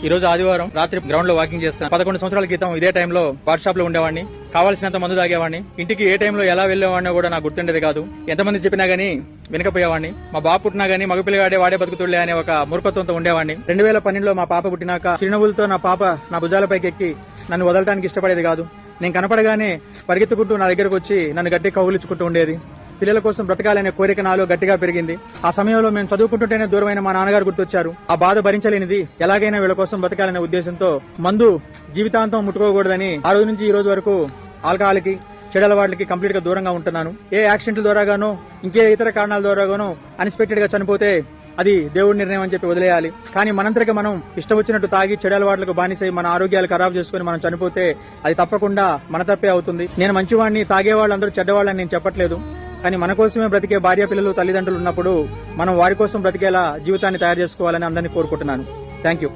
ఈ రోజు ఆదివారం రాత్రి గ్రౌండ్ లో వాకింగ్ చేస్తాను. 11 సంవత్సరాల క్రితం ఇదే టైంలో వార్ షాప్ లో ఉండేవాడిని. కావాల్సినంత మందు తాగేవాడిని. ఇంటికి ఏ టైంలో ఎలా వెళ్లేవాడినో కూడా నాకు గుర్తుండేది కాదు. ఎంతమంది చెప్పినా గానీ వినకపోయేవాడిని. మా బాబు పుట్టినా గానీ మగపిల్లగాడే వాడే బతుకుతుళ్లే అనే ఒక మూర్ఖత్వంతో ఉండేవాడిని. 2012లో మా పాప పుట్టినాక చిరునవ్వులతో నా పాప నా భుజాలపైకి ఎక్కి నన్ను వదలడానికి ఇష్టపడేది కాదు. నేను కనపడగానే పరిగెత్తుకుంటూ నా దగ్గరకు వచ్చి నన్ను గట్టి కౌగులించుకుంటూ ఉండేది. పిల్లల కోసం బ్రతకాలనే కోరిక నాలో గట్టిగా పెరిగింది. ఆ సమయంలో మేము చదువుకుంటుంటేనే దూరమైన మా నాన్నగారు గుర్తొచ్చారు. ఆ బాధ భరించలేనిది ఎలాగైనా వీళ్ళ కోసం బ్రతకాలనే ఉద్దేశంతో మందు జీవితాంతం ముట్టుకోకూడదని ఆ రోజు నుంచి ఈ రోజు వరకు ఆల్కహాల్ కి చెడు అలవాట్లకి కంప్లీట్ గా దూరంగా ఉంటున్నాను. ఏ యాక్సిడెంట్ల ద్వారాగానో ఇంకే ఇతర కారణాల ద్వారాగానో అన్ఎక్స్పెక్టెడ్ గా చనిపోతే అది దేవుడి నిర్ణయం అని చెప్పి వదిలేయాలి. కానీ మనంతటికి మనం ఇష్టం వచ్చినట్టు తాగి చెడు అలవాట్లకు బానిసై మన ఆరోగ్యాలు ఖరాబ్ చేసుకుని మనం చనిపోతే అది తప్పకుండా మన తప్పే అవుతుంది. నేను మంచివాడిని, తాగేవాళ్ళందరూ చెడ్డవాళ్ళని నేను చెప్పట్లేదు. కానీ మన కోసమే బ్రతికే భార్య పిల్లలు తల్లిదండ్రులు ఉన్నప్పుడు మనం వారి కోసం బ్రతికేలా జీవితాన్ని తయారు చేసుకోవాలని అందరినీ కోరుకుంటున్నాను. Thank you.